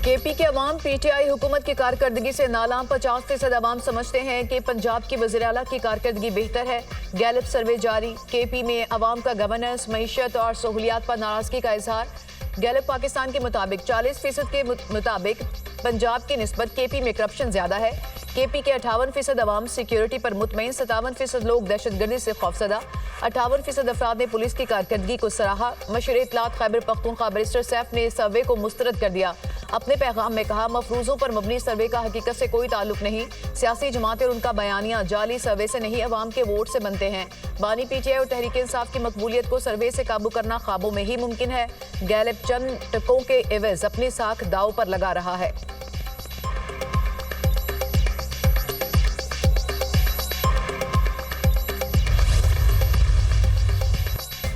KP के अवाम PTI हुकूमत की कारकर्दगी से नालाम 50% अवाम समझते हैं कि पंजाब की वज़ीर आला की कारकर्दगी बेहतर है। गैलप सर्वे जारी, केपी में अवाम का गवर्नेंस, मईशत और सहूलियात पर नाराजगी का इजहार। गैलप पाकिस्तान के मुताबिक 40% के मुताबिक पंजाब की निस्बत केपी में करप्शन ज्यादा है। केपी के 58% अवाम सिक्योरिटी पर मुतमईन, 57% लोग दहशतगर्दी से खौफजदा। 58% अफराद ने पुलिस की कारकर्दगी को सराहा। मशीर इत्तलात खैबर पख्तूनख्वा बैरिस्टर सैफ ने सर्वे को मुस्तरद कर दिया। अपने पैगाम में कहा, मफरूजों पर मबनी सर्वे का हकीकत से कोई ताल्लुक नहीं। सियासी जमातें और उनका बयानिया जाली सर्वे से नहीं, अवाम के वोट से बनते हैं। बानी पीटीआई और तहरीक इंसाफ की मकबूलियत को सर्वे से काबू करना ख्वाबों में ही मुमकिन है। गैलप चंद टकों के एवज अपनी साख दाव पर लगा रहा है।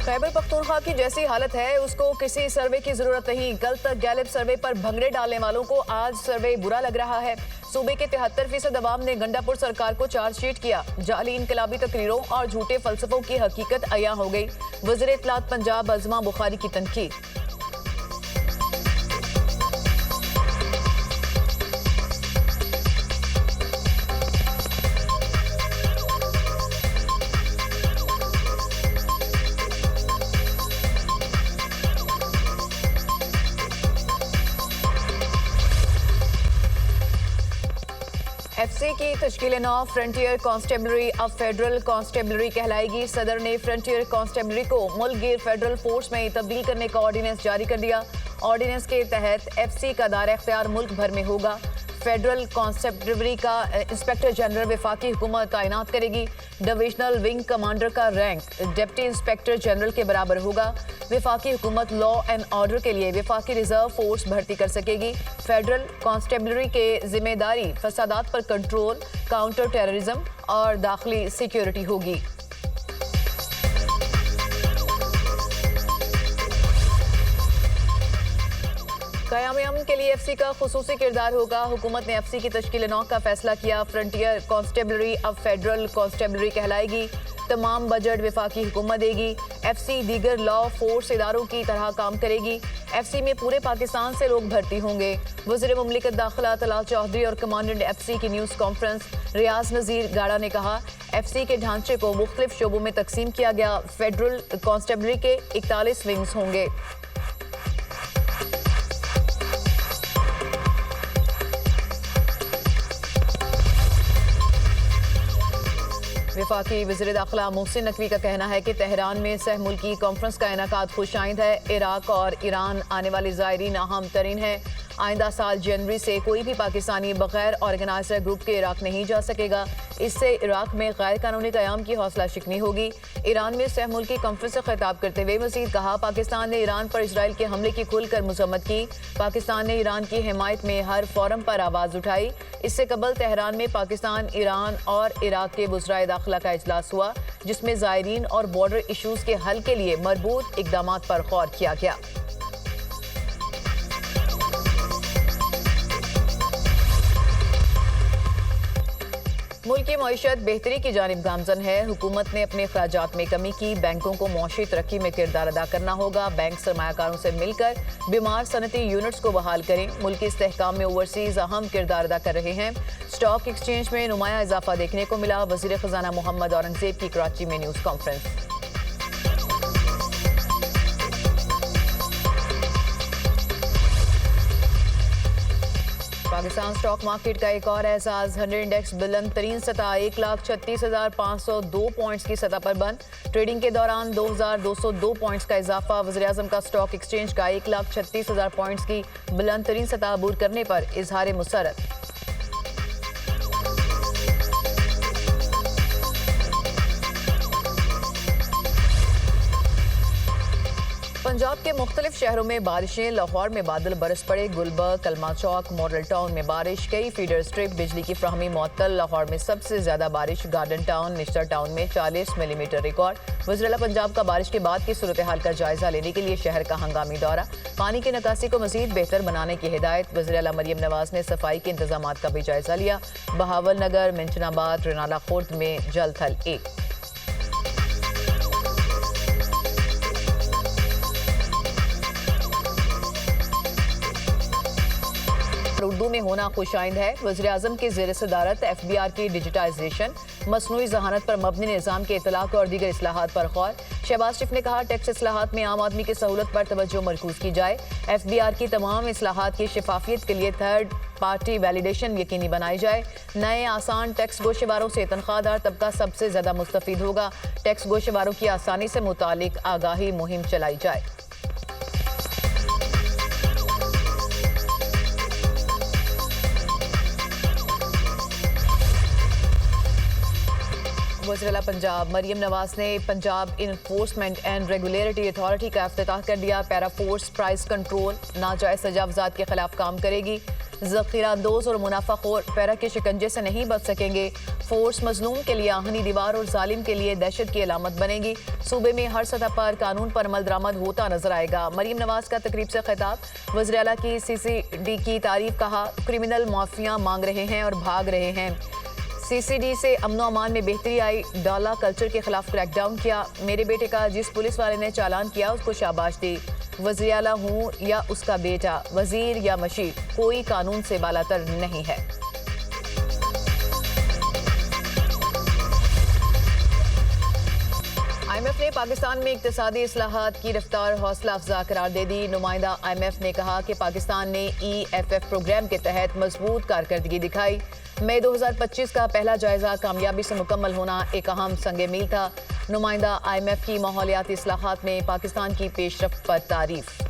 खैबर पख्तूनख्वा की जैसी हालत है उसको किसी सर्वे की जरूरत नहीं। कल तक गैलप सर्वे पर भंगड़े डालने वालों को आज सर्वे बुरा लग रहा है। सूबे के 73% अवाम ने गंडापुर सरकार को चार्जशीट किया। जाली इनकलाबी तकरीरों और झूठे फलसफों की हकीकत अया हो गई। वज़ीर इत्तलात पंजाब अज़मा बुखारी की तनकीद। एफसी की तश्कील नौ, फ्रंटियर कांस्टेबलरी अब फेडरल कांस्टेबलरी कहलाएगी। सदर ने फ्रंटियर कांस्टेबलरी को मुल्क गिर फेडरल फोर्स में तब्दील करने का ऑर्डिनेंस जारी कर दिया। ऑर्डिनेंस के तहत एफसी का दायरा इख्तियार मुल्क भर में होगा। फेडरल कांस्टेबलरी का इंस्पेक्टर जनरल वफाकी हुकूमत तैनात करेगी। डिविजनल विंग कमांडर का रैंक डिप्टी इंस्पेक्टर जनरल के बराबर होगा। वफाकी हुकूमत लॉ एंड ऑर्डर के लिए वफाकी रिजर्व फोर्स भर्ती कर सकेगी। फेडरल कांस्टेबलरी के जिम्मेदारी फसादात पर कंट्रोल, काउंटर टेररिज्म और दाखिली सिक्योरिटी होगी। क़याम अमन के लिए एफसी का खुसूसी किरदार होगा। हुकूमत ने एफसी की तश्कील नौ का फैसला किया। फ्रंटियर कांस्टेबलरी अब फेडरल कांस्टेबलरी कहलाएगी। तमाम बजट वफाकी हुकूमत देगी। एफसी दीगर लॉ फोर्स इदारों की तरह काम करेगी। एफसी में पूरे पाकिस्तान से लोग भर्ती होंगे। वज़ीर मुमलिकत दाखिला तलाल चौधरी और कमांडेंट एफसी की न्यूज़ कॉन्फ्रेंस। रियाज नज़ीर गाड़ा ने कहा, एफसी के ढांचे को मुख्तलिफ शोबों में तकसीम किया गया। फेडरल कांस्टेबलरी के 41 विंग्स होंगे। वफाकी वज़ीर दाखिला मोहसिन नकवी का कहना है कि तेहरान में सह मुल्की कॉन्फ्रेंस का इनेकाद खुशाइंद है। इराक और ईरान आने वाले ज़ायरीन अहम तरीन है। आइंदा साल जनवरी से कोई भी पाकिस्तानी बगैर ऑर्गेनाइजर ग्रुप के इराक नहीं जा सकेगा। इससे इराक में गैर कानूनी क़याम की हौसला शिकनी होगी। ईरान में सह मुल्की कॉन्फ्रेंस से खिताब करते हुए मज़ीद कहा, पाकिस्तान ने ईरान पर इसराइल के हमले की खुलकर मज़म्मत की। पाकिस्तान ने ईरान की हिमायत में हर फोरम पर आवाज़ उठाई। इससे कबल तेहरान में पाकिस्तान, ईरान और इराक के वज़राए दाखिला का इजलास हुआ, जिसमें ज़ायरीन और बॉर्डर इशूज़ के हल के लिए मरबूत इक़दामात पर गौर किया गया। मुल्क की मईशत बेहतरी की जानिब गामजन है। हुकूमत ने अपने अखराजात में कमी की। बैंकों को मौशी तरक्की में किरदार अदा करना होगा। बैंक सरमायाकारों से मिलकर बीमार सनती यूनिट्स को बहाल करें। मुल्क के इस्तेहकाम में ओवरसीज अहम किरदार अदा कर रहे हैं। स्टॉक एक्सचेंज में नुमाया इजाफा देखने को मिला। वज़ीर ख़जाना मोहम्मद औरंगज़ेब की कराची में news conference. Pakistan stock market का एक और एहसास। 100 इंडेक्स बुलंद तरीन सतह 1,36,502 पॉइंट्स की सतह पर बंद। ट्रेडिंग के दौरान 2,202 पॉइंट्स का इजाफा। वज़ीर आज़म का स्टॉक एक्सचेंज का 1,36,000 पॉइंट्स की बुलंद तरीन सतह अबूर करने पर इजहार मुसरत। पंजाब के मुख्तलिफ शहरों में बारिशें। लाहौर में बादल बरस पड़े। गुलबर्ग, कलमा चौक, मॉडल टाउन में बारिश। कई फीडर स्ट्रिप बिजली की फ्राहमी मुअत्तल। लाहौर में सबसे ज्यादा बारिश गार्डन टाउन, निश्तर टाउन में 40 मिलीमीटर रिकॉर्ड। वज़ीर आला पंजाब का बारिश के बाद की सूरत हाल का जायजा लेने के लिए शहर का हंगामी दौरा। पानी की निकासी को मजीद बेहतर बनाने की हिदायत। वज़ीर आला मरियम नवाज ने सफाई के इंतजाम का भी जायजा लिया। बहावल नगर, मिंचनाबाद, रेनाला खुर्द में जल थल 1। उर्दू में होना खुशाइंद है। वज़ीर-ए-आज़म की ज़ेर सदारत FBR की डिजिटाइजेशन, मसनूई ज़हानत पर मबनी निज़ाम के इतलाक़ और दीगर इस्लाहात पर गौर। शहबाज शरीफ ने कहा, टैक्स इस्लाहात में आम आदमी की सहूलत पर तवज्जो मरकूज़ की जाए। FBR की तमाम इस्लाहात की शफाफियत के लिए थर्ड पार्टी वैलिडेशन यकीनी बनाई जाए। नए आसान टैक्स गोशेवारों से तनख्वाहदार तबका सबसे ज़्यादा मुस्तफ़ीद होगा। टैक्स गोशेवारों की आसानी से मुतालिक आगाही मुहिम चलाई जाए। वज़ीर-ए-आला पंजाब मरियम नवाज ने Punjab enforcement and regulatory authority का इफ्तिताह कर दिया। पैरा फोर्स प्राइस कंट्रोल नाजायज़ तजावुज़ात के खिलाफ काम करेगी। ज़ख़ीरा अंदोज़ और मुनाफाखोर पैरा के शिकंजे से नहीं बच सकेंगे। फोर्स मजलूम के लिए आहनी दीवार और जालिम के लिए दहशत की अलामत बनेगी। सूबे में हर सतह पर कानून पर अमल दरामद होता नजर आएगा। मरियम नवाज का तकरीब से खिताब, वज़ीर-ए-आला की CCD की तारीफ, कहा क्रिमिनल माफिया मांग रहे हैं और भाग रहे हैं। CCD से अमनो अमान में बेहतरी आई। डाला कल्चर के खिलाफ क्रैकडाउन किया। मेरे बेटे का जिस पुलिस वाले ने चालान किया उसको शाबाश दी। वज़ीर-ए-आला हूँ या उसका बेटा, वजीर या मशीर, कोई कानून से बालातर नहीं है। IMF ने पाकिस्तान में इक्तिसादी इस्लाहात की रफ्तार हौसला अफजा करार दे दी। नुमाइंदा IMF ने कहा कि पाकिस्तान ने EFF प्रोग्राम के तहत मजबूत कारकर्दगी दिखाई। मई 2025 का पहला जायजा कामयाबी से मुकम्मल होना एक अहम संगे मील था। नुमाइंदा IMF की माहौलियाती इस्लाहात में पाकिस्तान की पेशरफ्त पर तारीफ।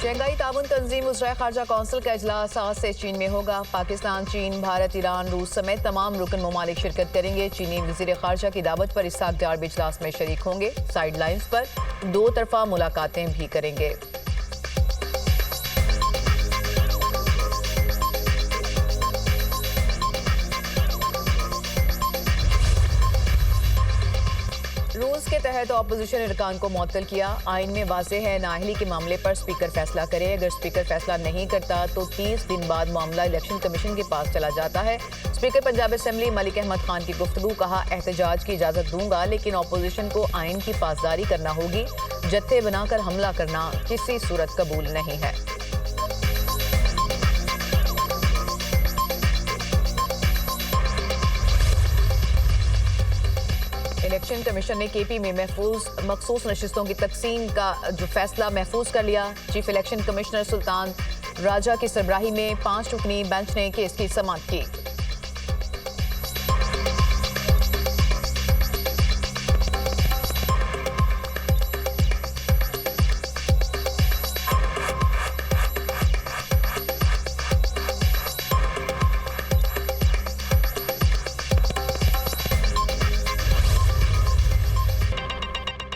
शंघाई ताउन तंजीम वज़राए ख़ारजा कौंसिल का इजलास आज से चीन में होगा। पाकिस्तान, चीन, भारत, ईरान, रूस समेत तमाम रुकन ममालिक शिरकत करेंगे। चीनी वज़ीर ख़ारजा की दावत पर इसहाक डार भी इजलास में शरीक होंगे। साइड लाइन्स पर दो तरफा मुलाकातें भी करेंगे। रूल्स के तहत अपोजिशन अरकान को मुअत्तल किया। आइन में वाज़ेह है, नाअहली के मामले पर स्पीकर फैसला करे। अगर स्पीकर फैसला नहीं करता तो 30 दिन बाद मामला इलेक्शन कमीशन के पास चला जाता है। स्पीकर पंजाब असेंबली मलिक अहमद खान की गुफ्तगू, कहा एहतजाज की इजाज़त दूंगा लेकिन अपोजिशन को आइन की पासदारी करना होगी। जत्थे बनाकर हमला करना किसी सूरत कबूल नहीं है। इलेक्शन कमीशन ने KP में मखसूस नशिस्तों की तकसीम का जो फैसला महफूज कर लिया। Chief election commissioner Sultan Raja की सरबराही में 5 रुकनी बेंच ने केस की समाअत की।